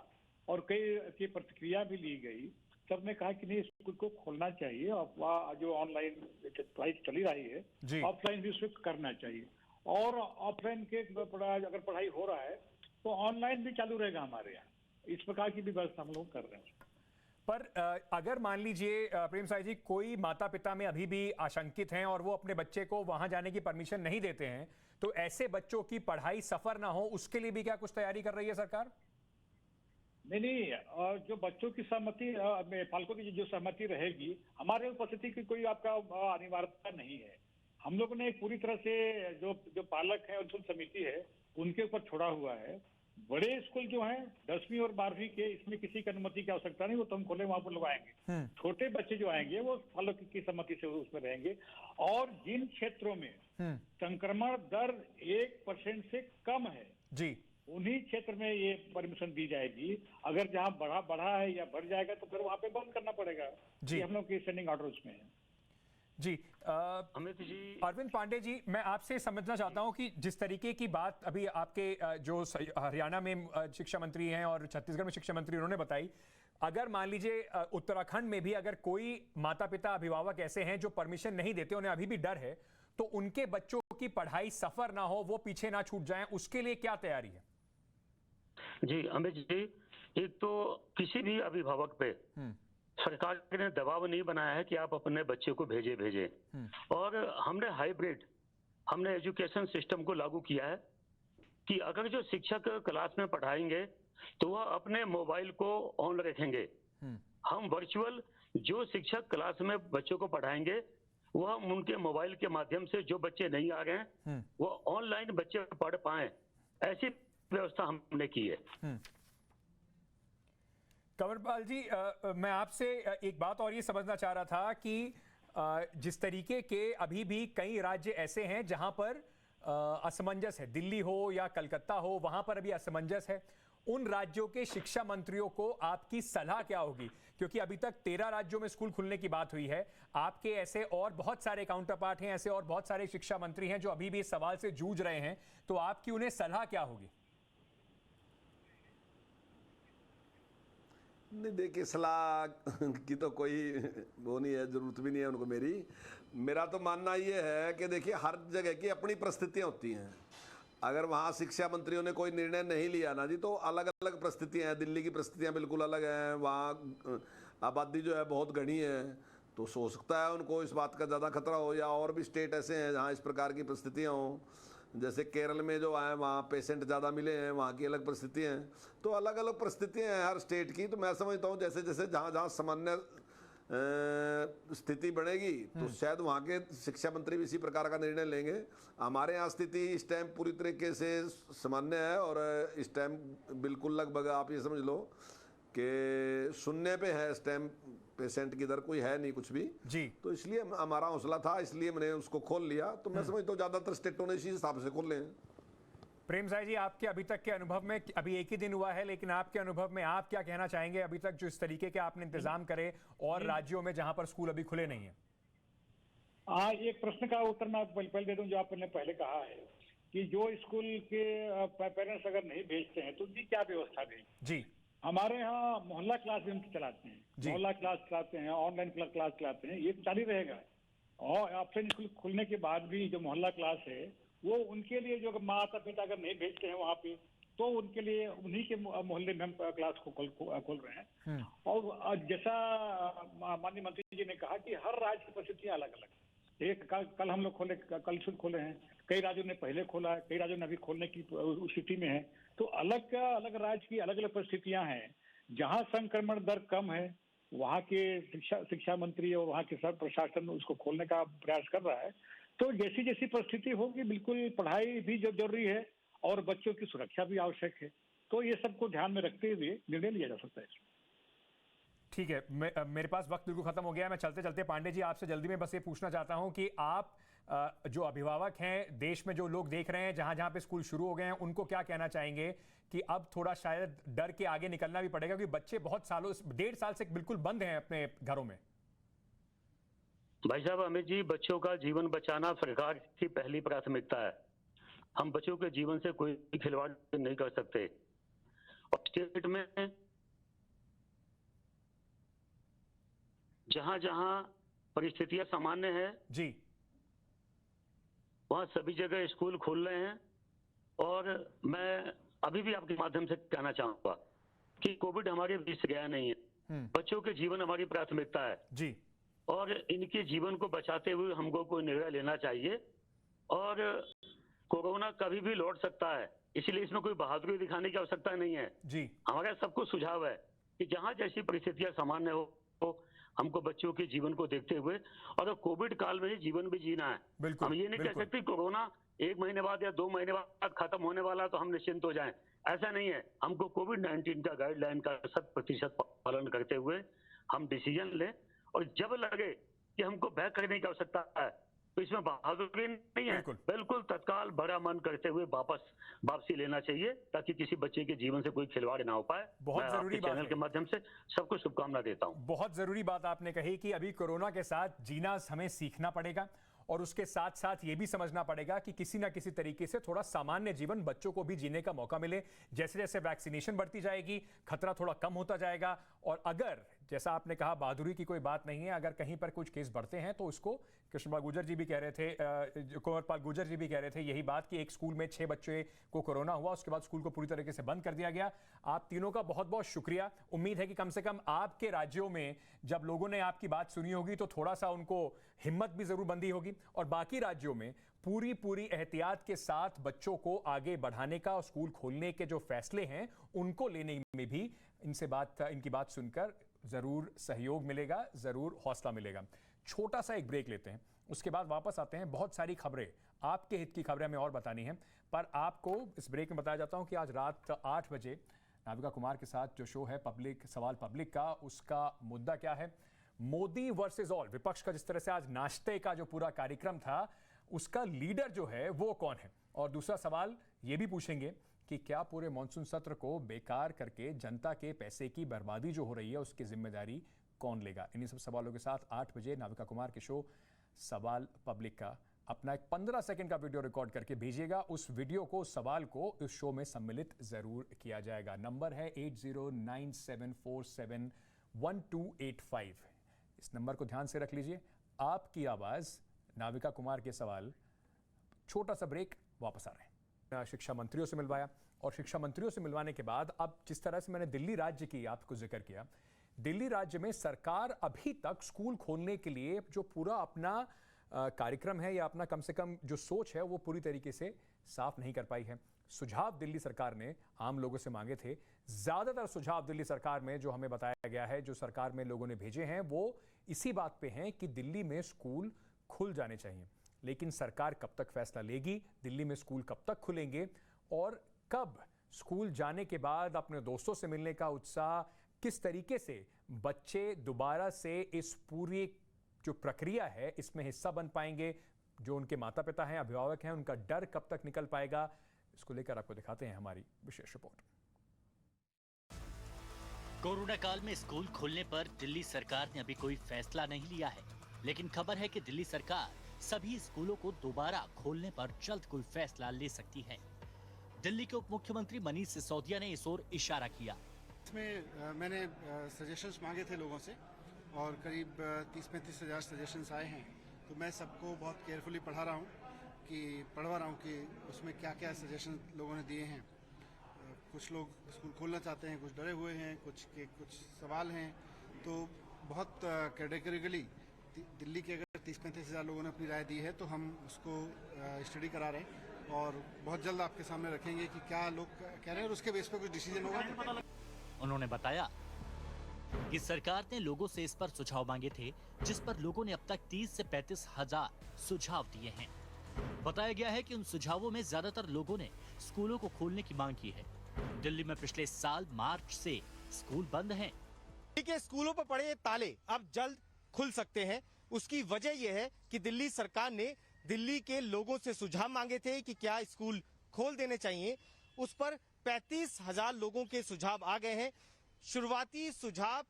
और कई की प्रतिक्रिया भी ली गई। सबने कहा कि नहीं, स्कूल को खोलना चाहिए, और वहाँ जो ऑनलाइन पढ़ाई चली रही है ऑफलाइन भी उसको करना चाहिए, और ऑफलाइन के अगर पढ़ाई हो रहा है तो ऑनलाइन भी चालू रहेगा हमारे यहाँ। इस प्रकार की भी व्यवस्था हम लोग कर रहे हैं। पर अगर मान लीजिए प्रेम साई जी, कोई माता पिता में अभी भी आशंकित हैं और वो अपने बच्चे को वहां जाने की परमिशन नहीं देते हैं, तो ऐसे बच्चों की पढ़ाई सफर ना हो, उसके लिए भी क्या कुछ तैयारी कर रही है सरकार? नहीं, और जो बच्चों की सहमति, पालकों की जो सहमति रहेगी, हमारे उपस्थिति की कोई आपका अनिवार्यता नहीं है। हम लोगों ने पूरी तरह से जो पालक है और जो समिति है उनके ऊपर छोड़ा हुआ है। बड़े स्कूल जो हैं 10वीं और 12वीं के, इसमें किसी की अनुमति की आवश्यकता नहीं, वो तो हम खोले वहां पर लगवाएंगे। छोटे बच्चे जो आएंगे वो पालक की सहमति से उसमें रहेंगे, और जिन क्षेत्रों में संक्रमण दर 1% से कम है जी, उन्हीं क्षेत्र में ये परमिशन दी जाएगी। अगर जहां बढ़ा है या बढ़ जाएगा तो फिर वहां पे बंद करना पड़ेगा जी। हम लोग की स्टैंडिंग ऑर्डर उसमें है। जी अमित जी, अरविंद पांडे जी, मैं आपसे समझना चाहता हूं कि जिस तरीके की बात अभी आपके हरियाणा में शिक्षा मंत्री हैं और छत्तीसगढ़ में शिक्षा मंत्री उन्होंने बताई, अगर मान लीजिए उत्तराखंड में भी अगर कोई माता पिता अभिभावक ऐसे हैं जो परमिशन नहीं देते, उन्हें अभी भी डर है, तो उनके बच्चों की पढ़ाई सफर ना हो, वो पीछे ना छूट जाएं, उसके लिए क्या तैयारी है? जी अमित जी, एक तो किसी भी अभिभावक पे सरकार ने दबाव नहीं बनाया है कि आप अपने बच्चे को भेजे। और हमने एजुकेशन सिस्टम को लागू किया है कि अगर जो शिक्षक क्लास में पढ़ाएंगे तो वह अपने मोबाइल को ऑन रखेंगे। हम वर्चुअल जो शिक्षक क्लास में बच्चों को पढ़ाएंगे वह हम उनके मोबाइल के माध्यम से, जो बच्चे नहीं आ रहे हैं वो ऑनलाइन बच्चे पढ़ पाए, ऐसी व्यवस्था हमने की है। कंवरपाल जी, मैं आपसे एक बात और ये समझना चाह रहा था कि जिस तरीके के अभी भी कई राज्य ऐसे हैं जहां पर असमंजस है, दिल्ली हो या कलकत्ता हो, वहां पर अभी असमंजस है, उन राज्यों के शिक्षा मंत्रियों को आपकी सलाह क्या होगी? क्योंकि अभी तक 13 राज्यों में स्कूल खुलने की बात हुई है, आपके ऐसे और बहुत सारे काउंटर पार्ट हैं, ऐसे और बहुत सारे शिक्षा मंत्री हैं जो अभी भी इस सवाल से जूझ रहे हैं, तो आपकी उन्हें सलाह क्या होगी? नहीं, देखिए सलाह की तो कोई वो नहीं है, ज़रूरत भी नहीं है उनको मेरा तो मानना ये है कि देखिए हर जगह की अपनी परिस्थितियाँ होती हैं। अगर वहाँ शिक्षा मंत्रियों ने कोई निर्णय नहीं लिया ना जी, तो अलग अलग परिस्थितियाँ हैं। दिल्ली की परिस्थितियाँ बिल्कुल अलग हैं, वहाँ आबादी जो है बहुत घनी है, तो हो सकता है उनको इस बात का ज़्यादा खतरा हो, या और भी स्टेट ऐसे हैं जहाँ इस प्रकार की परिस्थितियाँ हों। जैसे केरल में जो आए वहाँ पेशेंट ज़्यादा मिले हैं, वहाँ की अलग परिस्थितियाँ हैं, तो अलग अलग परिस्थितियाँ हैं हर स्टेट की। तो मैं समझता हूँ जैसे जैसे जहाँ जहाँ सामान्य स्थिति बनेगी तो शायद वहाँ के शिक्षा मंत्री भी इसी प्रकार का निर्णय लेंगे। हमारे यहाँ स्थिति इस टाइम पूरी तरीके से सामान्य है, और इस टाइम बिल्कुल लगभग आप ये समझ लो कि शून्य पे है इस टाइम, पेशेंट की दर कोई है नहीं कुछ भी जी। तो इसलिए हमारा हौसला था, इसलिए मैंने उसको खोल लिया। तो मैं समझता हूँ ज़्यादातर स्टेटों ने इसी हिसाब से खोल लें। प्रेम साई जी, आपके अभी तक के अनुभव में, अभी एक ही दिन हुआ है, लेकिन आपके अनुभव में आप क्या कहना चाहेंगे अभी तक जो इस तरीके के आपने इंतजाम करे और राज्यों में जहां पर स्कूल अभी खुले नहीं है? एक प्रश्न का उत्तर मैं पहले दे दूं। जो आपने पहले कहा है कि जो स्कूल के पेरेंट्स अगर नहीं भेजते हैं तो उनकी क्या व्यवस्था दें? जी, हमारे यहाँ मोहल्ला क्लास भी हम चलाते हैं, मोहल्ला क्लास चलाते हैं, ऑनलाइन क्लास चलाते हैं, ये जारी रहेगा। और ऑप्शन स्कूल खुलने के बाद भी जो मोहल्ला क्लास है वो उनके लिए, जो माता पिता अगर नहीं भेजते हैं वहाँ पे, तो उनके लिए उन्हीं के मोहल्ले में हम क्लास को खोल रहे हैं। और जैसा माननीय मंत्री जी ने कहा कि हर राज्य की परिस्थितियाँ अलग अलग। एक कल हम लोग कल स्कूल खोले हैं, कई राज्यों ने पहले खोला है, कई राज्यों ने अभी खोलने की स्थिति में है। तो अलग अलग राज्य की अलग अलग परिस्थितियां हैं। जहां संक्रमण दर कम है वहां के शिक्षा मंत्री और वहां के सब प्रशासन उसको खोलने का प्रयास कर रहा है। तो जैसी जैसी परिस्थिति होगी, बिल्कुल पढ़ाई भी जो जरूरी है और बच्चों की सुरक्षा भी आवश्यक है। तो ये सबको ध्यान में रखते हुए निर्णय लिया जा सकता है। ठीक है, मेरे पास वक्त बिल्कुल खत्म हो गया है। मैं चलते चलते पांडे जी आपसे जल्दी में बस ये पूछना चाहता हूं कि आप जो अभिभावक हैं, देश में जो लोग देख रहे हैं जहां जहां पे स्कूल शुरू हो गए हैं, उनको क्या कहना चाहेंगे कि अब थोड़ा शायद डर के आगे निकलना भी पड़ेगा, क्योंकि बच्चे बहुत सालों, 1.5 साल से बिल्कुल बंद हैं अपने घरों में। भाई साहब, अमित जी, बच्चों का जीवन बचाना सरकार की पहली प्राथमिकता है। हम बच्चों के जीवन से कोई खिलवाड़ नहीं कर सकते। और स्टेट में जहां जहां परिस्थितियां सामान्य है जी, वहां सभी जगह स्कूल खुल रहे हैं। और मैं अभी भी आपके माध्यम से कहना चाहूंगा कि कोविड हमारे बीच से गया नहीं है। बच्चों के जीवन हमारी प्राथमिकता है जी, और इनके जीवन को बचाते हुए हमको कोई निर्णय लेना चाहिए। और कोरोना कभी भी लौट सकता है, इसलिए इसमें कोई बहादुरी दिखाने की आवश्यकता नहीं है जी। हमारा सबको सुझाव है कि जहां जैसी परिस्थितियां सामान्य हो, हमको बच्चों के जीवन को देखते हुए, और कोविड काल में ही जीवन भी जीना है। बिल्कुल, हम ये नहीं कह सकते कोरोना 1 महीने बाद या 2 महीने बाद खत्म होने वाला तो हम निश्चिंत हो जाएं। ऐसा नहीं है। हमको कोविड-19 का गाइडलाइन का 100% पालन करते हुए हम डिसीजन लें, और जब लगे कि हमको बैक करने की आवश्यकता है तो इसमें बहादुरी नहीं है। बिल्कुल तत्काल भरा मन करते हुए वापसी लेना चाहिए, ताकि किसी बच्चे के जीवन से कोई खिलवाड़ ना हो पाए। बहुत जरूरी बात चैनल के माध्यम से सबको शुभकामना देता हूँ। बहुत जरूरी बात आपने कही कि अभी कोरोना के साथ जीना हमें सीखना पड़ेगा, और उसके साथ साथ ये भी समझना पड़ेगा कि किसी ना किसी तरीके से थोड़ा सामान्य जीवन बच्चों को भी जीने का मौका मिले। जैसे जैसे वैक्सीनेशन बढ़ती जाएगी, खतरा थोड़ा कम होता जाएगा। और अगर, जैसा आपने कहा, बहादुरी की कोई बात नहीं है, अगर कहीं पर कुछ केस बढ़ते हैं तो उसको कृष्णपाल गुर्जर जी भी कह रहे थे, कुंवरपाल गुर्जर जी भी कह रहे थे यही बात कि एक स्कूल में 6 बच्चे को कोरोना हुआ, उसके बाद स्कूल को पूरी तरीके से बंद कर दिया गया। आप तीनों का बहुत बहुत शुक्रिया। उम्मीद है कि कम से कम आपके राज्यों में जब लोगों ने आपकी बात सुनी होगी तो थोड़ा सा उनको हिम्मत भी जरूर बंदी होगी, और बाकी राज्यों में पूरी एहतियात के साथ बच्चों को आगे बढ़ाने का और स्कूल खोलने के जो फैसले हैं उनको लेने में भी इनकी बात सुनकर जरूर सहयोग मिलेगा, जरूर हौसला मिलेगा। छोटा सा एक ब्रेक लेते हैं, उसके बाद वापस आते हैं। बहुत सारी खबरें, आपके हित की खबरें हमें और बतानी हैं, पर आपको इस ब्रेक में बताया जाता हूं कि आज रात 8 बजे नाविका कुमार के साथ जो शो है पब्लिक सवाल पब्लिक का, उसका मुद्दा क्या है? Modi versus all. विपक्ष का जिस तरह से आज नाश्ते का जो पूरा कार्यक्रम था, उसका लीडर जो है वो कौन है? और दूसरा सवाल ये भी पूछेंगे कि क्या पूरे मॉनसून सत्र को बेकार करके जनता के पैसे की बर्बादी जो हो रही है उसकी जिम्मेदारी कौन लेगा? इन्हीं सब सवालों के साथ 8 बजे नाविका कुमार के शो सवाल पब्लिक का अपना एक 15 सेकंड का वीडियो रिकॉर्ड करके भेजिएगा। उस वीडियो को, सवाल को इस शो में सम्मिलित जरूर किया जाएगा। नंबर है 8097471285। इस नंबर को ध्यान से रख लीजिए। आपकी आवाज, नाविका कुमार के सवाल। छोटा सा ब्रेक, वापस आ रहे हैं। शिक्षा मंत्रियों से मिलवाया, और शिक्षा मंत्रियों से मिलवाने के बाद अब जिस तरह से मैंने दिल्ली राज्य की आपको जिक्र किया, दिल्ली राज्य में सरकार अभी तक स्कूल खोलने के लिए जो पूरा अपना कार्यक्रम है या अपना कम से कम जो सोच है वो पूरी तरीके से साफ नहीं कर पाई है। सुझाव दिल्ली सरकार ने आम लोगों से मांगे थे। ज्यादातर सुझाव दिल्ली सरकार में जो हमें बताया गया है, जो सरकार में लोगों ने भेजे हैं, वो इसी बात पे हैं कि दिल्ली में स्कूल खुल जाने चाहिए। लेकिन सरकार कब तक फैसला लेगी, दिल्ली में स्कूल कब तक खुलेंगे, और कब स्कूल जाने के बाद अपने दोस्तों से मिलने का उत्साह, किस तरीके से बच्चे दोबारा से इस पूरी जो प्रक्रिया है इसमें हिस्सा बन पाएंगे, जो उनके माता पिता हैं, अभिभावक हैं, उनका डर कब तक निकल पाएगा, इसको लेकर आपको दिखाते हैं हमारी विशेष रिपोर्ट। कोरोना काल में स्कूल खोलने पर दिल्ली सरकार ने अभी कोई फैसला नहीं लिया है, लेकिन खबर है कि दिल्ली सरकार सभी स्कूलों को दोबारा खोलने पर जल्द कोई फैसला ले सकती है। दिल्ली के उप मुख्यमंत्री मनीष सिसोदिया ने इस ओर इशारा किया। इसमें मैंने सजेशंस मांगे थे लोगों से, और करीब 30-35 हज़ार सजेशंस आए हैं। तो मैं सबको बहुत केयरफुली पढ़वा रहा हूँ कि उसमें क्या क्या सजेशन लोगों ने दिए हैं। कुछ लोग स्कूल खोलना चाहते हैं, कुछ डरे हुए हैं, कुछ सवाल हैं। तो बहुत कैटेगरिकली दिल्ली के अगर 30-35 हज़ार लोगों ने अपनी राय दी है तो हम उसको स्टडी करा रहे हैं, और बहुत जल्द आपके सामने रखेंगे कि क्या लोग कह रहे हैं, और उसके बेस पर कुछ डिसीजन होगा। उन्होंने बताया कि सरकार ने लोगों से इस पर सुझाव मांगे थे, जिस पर लोगों ने अब तक 30 से 35 हजार सुझाव दिए हैं। बताया गया है कि उन सुझावों में ज्यादातर लोगों ने स्कूलों को खोलने की मांग की है। दिल्ली में पिछले साल मार्च से स्कूल बंद हैं। दिल्ली के स्कूलों पर पड़े ताले अब जल्द खुल सकते हैं। उसकी वजह यह है कि दिल्ली सरकार ने दिल्ली के लोगों से सुझाव मांगे थे कि क्या स्कूल खोल देने चाहिए। उस पर 35 हजार लोगों के सुझाव आ गए हैं। शुरुआती सुझाव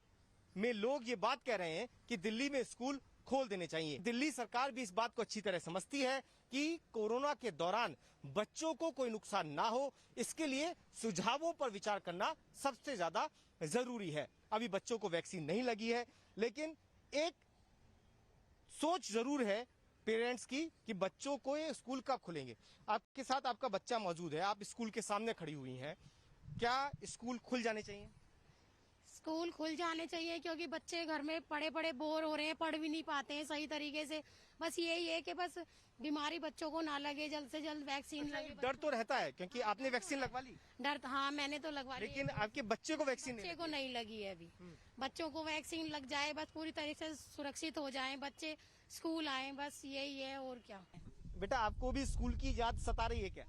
में लोग ये बात कह रहे हैं कि दिल्ली में स्कूल खोल देने चाहिए। दिल्ली सरकार भी इस बात को अच्छी तरह समझती है कि कोरोना के दौरान बच्चों को कोई नुकसान ना हो, इसके लिए सुझावों पर विचार करना सबसे ज्यादा जरूरी है। अभी बच्चों को वैक्सीन नहीं लगी है, लेकिन एक सोच जरूर है पेरेंट्स की कि बच्चों को ये स्कूल कब खुलेंगे। आपके साथ आपका बच्चा मौजूद है, आप स्कूल के सामने खड़ी हुई हैं। क्या स्कूल खुल जाने चाहिए? स्कूल खुल जाने चाहिए, क्योंकि बच्चे घर में पड़े पड़े बोर हो रहे हैं, पढ़ भी नहीं पाते हैं सही तरीके से। बस यही है कि बस बीमारी बच्चों को ना लगे, जल्द से जल्द वैक्सीन लगे। डर तो रहता है, क्योंकि आपने वैक्सीन लगवा ली। डर हाँ, मैंने तो लगवा ली, लेकिन आपके बच्चे को वैक्सीन नहीं लगी है अभी। बच्चों को वैक्सीन लग जाए, बस पूरी तरीके से सुरक्षित हो जाए, बच्चे स्कूल आए, बस यही है, और क्या। बेटा, आपको भी स्कूल की याद सता रही है क्या?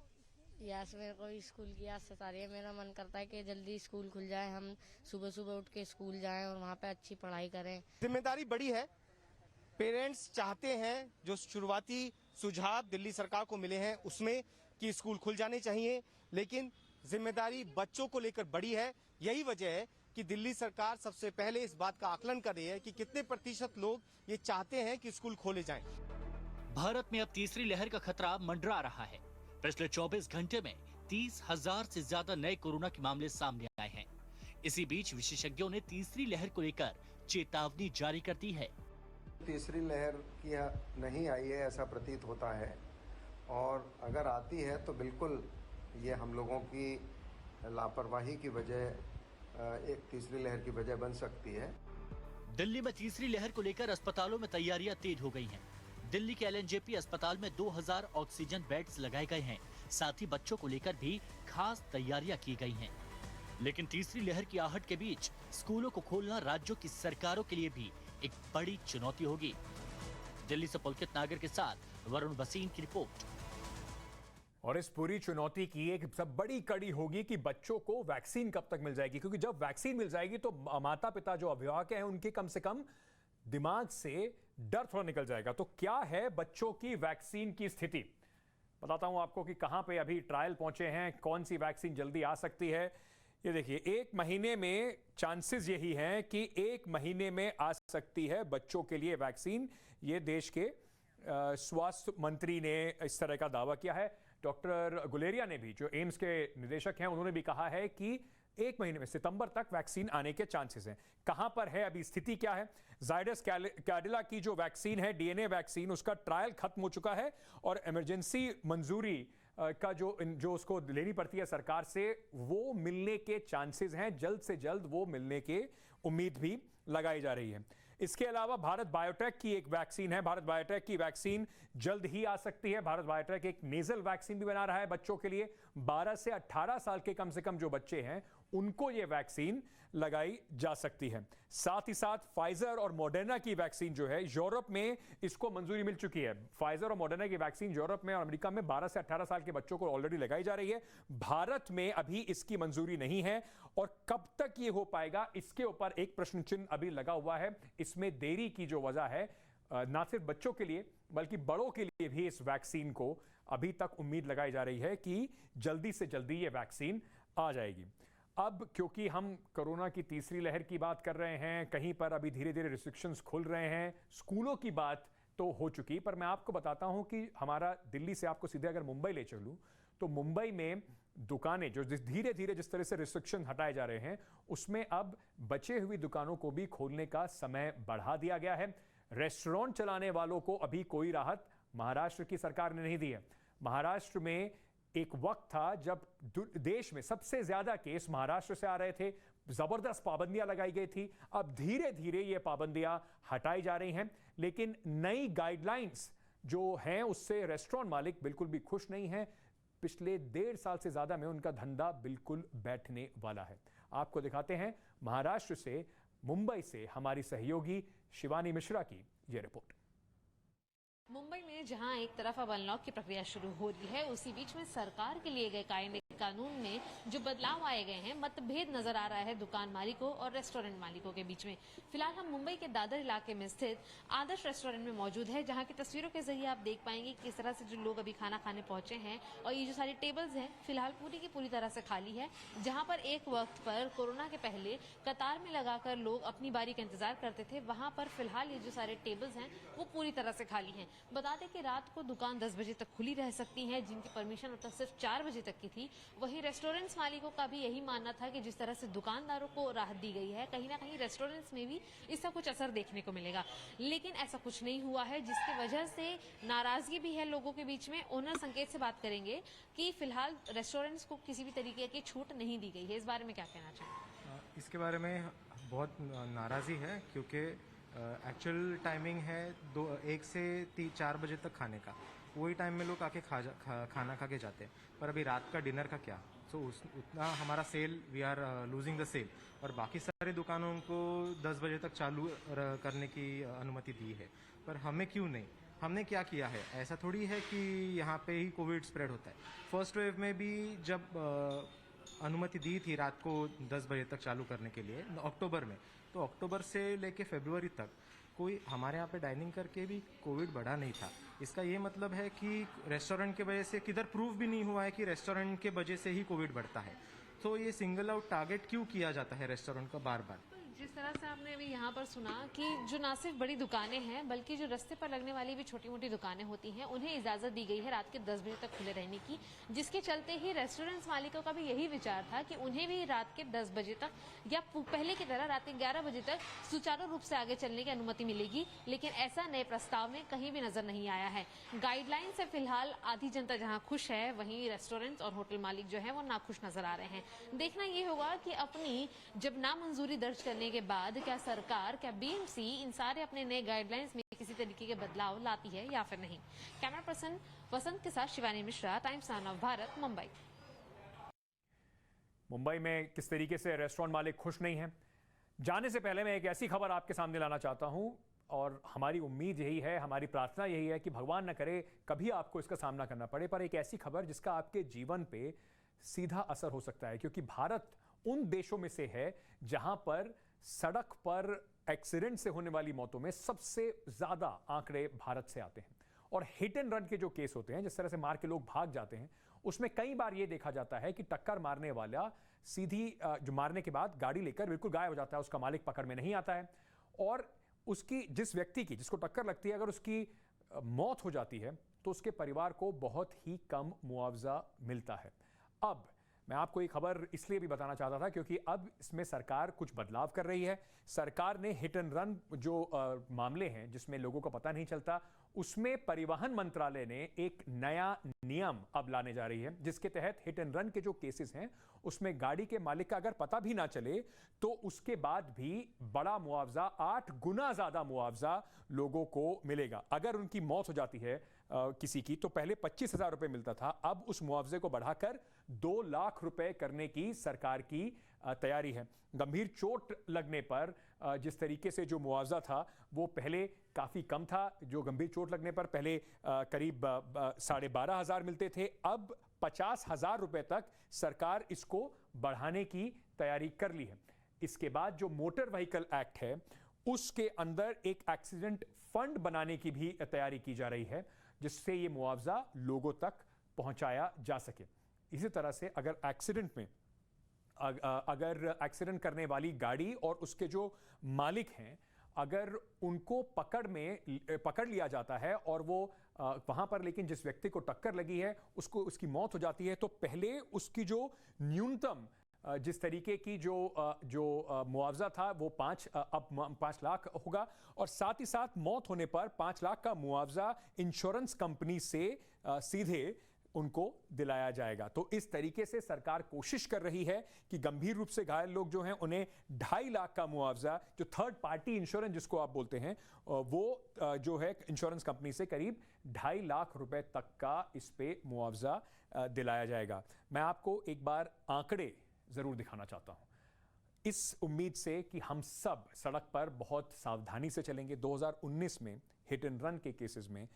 यस, मेरे को स्कूल की याद सता रही है। मेरा मन करता है कि जल्दी स्कूल खुल जाए, हम सुबह सुबह उठ के स्कूल जाएं और वहाँ पे अच्छी पढ़ाई करें। जिम्मेदारी बड़ी है, पेरेंट्स चाहते हैं, जो शुरुआती सुझाव दिल्ली सरकार को मिले हैं उसमें, कि स्कूल खुल जाने चाहिए, लेकिन जिम्मेदारी बच्चों को लेकर बड़ी है। यही वजह है कि दिल्ली सरकार सबसे पहले इस बात का आकलन कर रही है कि कितने प्रतिशत लोग ये चाहते हैं कि स्कूल खोले जाएं। भारत में अब तीसरी लहर का खतरा मंडरा रहा है। पिछले 24 घंटे में 30,000 से ज्यादा नए कोरोना के मामले सामने आए हैं। इसी बीच विशेषज्ञों ने तीसरी लहर को लेकर चेतावनी जारी कर दी है। तीसरी लहर की नहीं आई है ऐसा प्रतीत होता है, और अगर आती है तो बिल्कुल ये हम लोगों की लापरवाही की वजह एक तीसरी लहर की वजह बन सकती है। दिल्ली में तीसरी लहर को लेकर अस्पतालों में तैयारियां तेज हो गई हैं। दिल्ली के एलएनजेपी अस्पताल में 2000 ऑक्सीजन बेड्स लगाए गए हैं। साथ ही बच्चों को लेकर भी खास तैयारियां की गई हैं। लेकिन तीसरी लहर की आहट के बीच स्कूलों को खोलना राज्यों की सरकारों के लिए भी एक बड़ी चुनौती होगी। दिल्ली से पुलकित नागर के साथ वरुण भसीन की रिपोर्ट। और इस पूरी चुनौती की एक सब बड़ी कड़ी होगी कि बच्चों को वैक्सीन कब तक मिल जाएगी, क्योंकि जब वैक्सीन मिल जाएगी तो माता पिता जो अभिभावक हैं उनके कम से कम दिमाग से डर थोड़ा निकल जाएगा। तो क्या है बच्चों की वैक्सीन की स्थिति, बताता हूं आपको कि कहां पे अभी ट्रायल पहुंचे हैं, कौन सी वैक्सीन जल्दी आ सकती है। ये देखिए, 1 महीने में चांसेस यही हैं कि 1 महीने में आ सकती है बच्चों के लिए वैक्सीन। ये देश के स्वास्थ्य मंत्री ने इस तरह का दावा किया है। डॉक्टर गुलेरिया ने भी, जो एम्स के निदेशक हैं, उन्होंने भी कहा है कि 1 महीने में सितंबर तक वैक्सीन आने के चांसेस हैं। कहां पर है अभी, स्थिति क्या है? जायडस कैडिला की जो वैक्सीन है, डीएनए वैक्सीन, उसका ट्रायल खत्म हो चुका है और इमरजेंसी मंजूरी का जो उसको लेनी पड़ती है सरकार से, वो मिलने के चांसेस हैं। जल्द से जल्द वो मिलने के उम्मीद भी लगाई जा रही है। इसके अलावा भारत बायोटेक की एक वैक्सीन है। भारत बायोटेक की वैक्सीन जल्द ही आ सकती है। भारत बायोटेक एक नेजल वैक्सीन भी बना रहा है बच्चों के लिए। 12 से 18 साल के कम से कम जो बच्चे हैं उनको ये वैक्सीन लगाई जा सकती है। साथ ही साथ फाइजर और मॉडर्ना की वैक्सीन जो है, यूरोप में इसको मंजूरी मिल चुकी है। फाइजर और मॉडर्ना की वैक्सीन यूरोप में और अमेरिका में 12 से 18 साल के बच्चों को ऑलरेडी लगाई जा रही है। भारत में अभी इसकी मंजूरी नहीं है और कब तक ये हो पाएगा, इसके ऊपर एक प्रश्न चिन्ह अभी लगा हुआ है। इसमें देरी की जो वजह है, ना सिर्फ बच्चों के लिए बल्कि बड़ों के लिए भी इस वैक्सीन को अभी तक उम्मीद लगाई जा रही है कि जल्दी से जल्दी ये वैक्सीन आ जाएगी। अब क्योंकि हम कोरोना की तीसरी लहर की बात कर रहे हैं, कहीं पर अभी धीरे धीरे रिस्ट्रिक्शंस खुल रहे हैं, स्कूलों की बात तो हो चुकी, पर मैं आपको बताता हूं कि हमारा दिल्ली से आपको सीधे अगर मुंबई ले चलूं तो मुंबई में दुकानें जो धीरे धीरे जिस तरह से रिस्ट्रिक्शन हटाए जा रहे हैं, उसमें अब बचे हुई दुकानों को भी खोलने का समय बढ़ा दिया गया है। रेस्टोरेंट चलाने वालों को अभी कोई राहत महाराष्ट्र की सरकार ने नहीं दी है। महाराष्ट्र में एक वक्त था जब देश में सबसे ज्यादा केस महाराष्ट्र से आ रहे थे, जबरदस्त पाबंदियां लगाई गई थी। अब धीरे धीरे ये पाबंदियां हटाई जा रही हैं, लेकिन नई गाइडलाइंस जो हैं उससे रेस्टोरेंट मालिक बिल्कुल भी खुश नहीं हैं। पिछले 1.5 साल से ज्यादा में उनका धंधा बिल्कुल बैठने वाला है। आपको दिखाते हैं महाराष्ट्र से, मुंबई से हमारी सहयोगी शिवानी मिश्रा की यह रिपोर्ट। मुंबई में जहां एक तरफ अब अनलॉक की प्रक्रिया शुरू हो रही है, उसी बीच में सरकार के लिए गए कायदे कानून में जो बदलाव आए गए हैं, मतभेद नजर आ रहा है दुकान मालिकों और रेस्टोरेंट मालिकों के बीच में। फिलहाल हम मुंबई के दादर इलाके में स्थित आदर्श रेस्टोरेंट में मौजूद है, जहां की तस्वीरों के जरिए आप देख पाएंगे किस तरह से जो लोग अभी खाना खाने पहुंचे हैं, और ये जो सारी टेबल्स हैं फिलहाल पूरी की पूरी तरह से खाली है। जहां पर एक वक्त पर कोरोना के पहले कतार में लगाकर लोग अपनी बारी का इंतजार करते थे, वहां पर फिलहाल ये जो सारे टेबल्स हैं वो पूरी तरह से खाली हैं। बता दें कि रात को दुकान 10 बजे तक खुली रह सकती है, जिनकी परमिशन अब तक सिर्फ 4 बजे तक की थी। वहीं रेस्टोरेंट्स मालिकों का भी यही मानना था कि जिस तरह से दुकानदारों को राहत दी गई है, कहीं ना कहीं रेस्टोरेंट्स में भी इसका कुछ असर देखने को मिलेगा, लेकिन ऐसा कुछ नहीं हुआ है, जिसकी वजह से नाराजगी भी है लोगों के बीच में। ओनर संकेत से बात करेंगे कि फिलहाल रेस्टोरेंट्स को किसी भी तरीके की छूट नहीं दी गई है, इस बारे में क्या कहना चाहिए? इसके बारे में बहुत नाराज़ी है, क्योंकि एक्चुअल टाइमिंग है 1 से 4 बजे तक खाने का। वही टाइम में लोग आके खाना खा के जाते हैं, पर अभी रात का डिनर का क्या? सो उतना हमारा sale, we are losing the sale. और बाकी सारे दुकानों को 10 बजे तक चालू करने की अनुमति दी है, पर हमें क्यों नहीं? हमने क्या किया है? ऐसा थोड़ी है कि यहाँ पे ही कोविड स्प्रेड होता है। फर्स्ट वेव में भी जब अनुमति दी थी रात को 10 बजे तक चालू करने के लिए अक्टूबर में, तो अक्टूबर से लेके फरवरी तक कोई हमारे यहाँ पे डाइनिंग करके भी कोविड बढ़ा नहीं था। इसका ये मतलब है कि रेस्टोरेंट के वजह से किधर प्रूफ भी नहीं हुआ है कि रेस्टोरेंट के वजह से ही कोविड बढ़ता है। तो ये सिंगल आउट टारगेट क्यों किया जाता है रेस्टोरेंट का बार बार? जिस तरह से आपने अभी यहाँ पर सुना कि जो ना सिर्फ बड़ी दुकानें हैं बल्कि जो रास्ते पर लगने वाली भी छोटी मोटी दुकानें होती हैं उन्हें इजाज़त दी गई है रात के 10 बजे तक खुले रहने की, जिसके चलते ही रेस्टोरेंट्स मालिकों का भी यही विचार था कि उन्हें भी रात के 10 बजे तक या पहले की तरह रात के 11 बजे तक सुचारू रूप से आगे चलने की अनुमति मिलेगी। लेकिन ऐसा नए प्रस्ताव में कहीं भी नजर नहीं आया है। गाइडलाइन से फिलहाल आधी जनता जहाँ खुश है वहीं रेस्टोरेंट्स और होटल मालिक जो है वो नाखुश नजर आ रहे हैं। देखना ये होगा कि अपनी जब नामंजूरी दर्ज करने के बाद क्या सरकार, क्या बीएमसी इन सारे अपने नए गाइडलाइंस में किसी तरीके के बदलाव लाती है या फिर नहीं। कैमरा पर्सन वसंत के साथ Shivani Mishra, times now of Bharat, Mumbai. Mumbai में किस तरीके से रेस्टोरेंट मालिक खुश नहीं हैं, जाने से पहले मैं एक ऐसी खबर आपके सामने लाना चाहता हूं और हमारी उम्मीद यही है, हमारी प्रार्थना यही है कि भगवान न करे कभी आपको इसका सामना करना पड़े, पर एक ऐसी खबर जिसका आपके जीवन पे सीधा असर हो सकता है, क्योंकि भारत उन देशों में से है जहां पर सड़क पर एक्सीडेंट से होने वाली मौतों में सबसे ज्यादा आंकड़े भारत से आते हैं। और हिट एंड रन के जो केस होते हैं, जिस तरह से मार के लोग भाग जाते हैं, उसमें कई बार यह देखा जाता है कि टक्कर मारने वाला सीधी जो मारने के बाद गाड़ी लेकर बिल्कुल गायब हो जाता है, उसका मालिक पकड़ में नहीं आता है और उसकी जिस व्यक्ति की जिसको टक्कर लगती है अगर उसकी मौत हो जाती है तो उसके परिवार को बहुत ही कम मुआवजा मिलता है। अब मैं आपको एक खबर इसलिए भी बताना चाहता था क्योंकि अब इसमें सरकार कुछ बदलाव कर रही है। सरकार ने हिट एंड रन जो मामले हैं जिसमें लोगों को पता नहीं चलता, उसमें परिवहन मंत्रालय ने एक नया नियम अब लाने जा रही है, जिसके तहत हिट एंड रन के जो केसेस हैं उसमें गाड़ी के मालिक का अगर पता भी ना चले तो उसके बाद भी बड़ा मुआवजा, 8 गुना ज्यादा मुआवजा लोगों को मिलेगा। अगर उनकी मौत हो जाती है किसी की तो पहले 25,000 रुपए मिलता था, अब उस मुआवजे को बढ़ाकर 2 लाख रुपए करने की सरकार की तैयारी है। गंभीर चोट लगने पर जिस तरीके से जो मुआवजा था वो पहले काफी कम था, जो गंभीर चोट लगने पर पहले करीब 12,500 मिलते थे, अब 50,000 रुपए तक सरकार इसको बढ़ाने की तैयारी कर ली है। इसके बाद जो मोटर व्हीकल एक्ट है उसके अंदर एक एक्सीडेंट फंड बनाने की भी तैयारी की जा रही है, जिससे ये मुआवजा लोगों तक पहुंचाया जा सके। इसी तरह से अगर एक्सीडेंट करने वाली गाड़ी और उसके जो मालिक हैं अगर उनको पकड़ लिया जाता है और वो वहां पर लेकिन जिस व्यक्ति को टक्कर लगी है उसकी मौत हो जाती है तो पहले उसकी जो न्यूनतम जिस तरीके की जो मुआवजा था वो अब 5 लाख होगा और साथ ही साथ मौत होने पर 5 लाख का मुआवजा इंश्योरेंस कंपनी से सीधे उनको दिलाया जाएगा। तो इस तरीके से सरकार कोशिश कर रही है कि गंभीर रूप से घायल लोग जो हैं उन्हें 2.5 लाख का मुआवजा, जो थर्ड पार्टी इंश्योरेंस जिसको आप बोलते हैं, वो जो है इंश्योरेंस कंपनी से करीब 2.5 लाख रुपए तक का इस पे मुआवजा दिलाया जाएगा। मैं आपको एक बार आंकड़े जरूर दिखाना चाहता हूं, इस उम्मीद से कि हम सब सड़क पर बहुत सावधानी से चलेंगे। 2019 में हिट एंड रन के केसेस में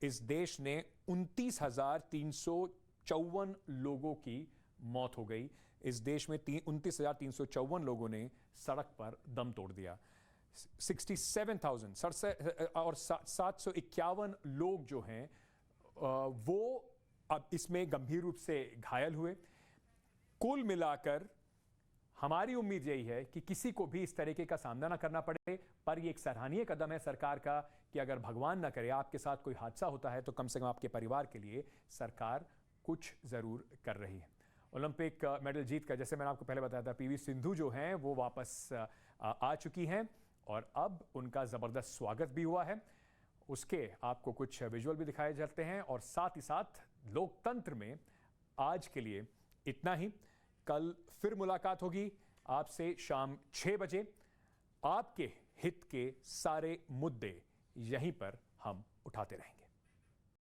इस देश ने 29,354 लोगों की मौत हो गई। इस देश में 29,354 लोगों ने सड़क पर दम तोड़ दिया। 67,000 और 751 लोग जो हैं वो अब इसमें गंभीर रूप से घायल हुए। कुल मिलाकर हमारी उम्मीद यही है कि किसी को भी इस तरीके का सामना ना करना पड़े, पर ये एक सराहनीय कदम है सरकार का कि अगर भगवान ना करे आपके साथ कोई हादसा होता है तो कम से कम आपके परिवार के लिए सरकार कुछ जरूर कर रही है। ओलंपिक मेडल जीत कर, जैसे मैंने आपको पहले बताया था, पीवी सिंधु जो हैं वो वापस आ चुकी हैं और अब उनका जबरदस्त स्वागत भी हुआ है। उसके आपको कुछ विजुअल भी दिखाए जाते हैं और साथ ही साथ लोकतंत्र में आज के लिए इतना ही। कल फिर मुलाकात होगी आपसे शाम 6 बजे। आपके हित के सारे मुद्दे यहीं पर हम उठाते रहेंगे।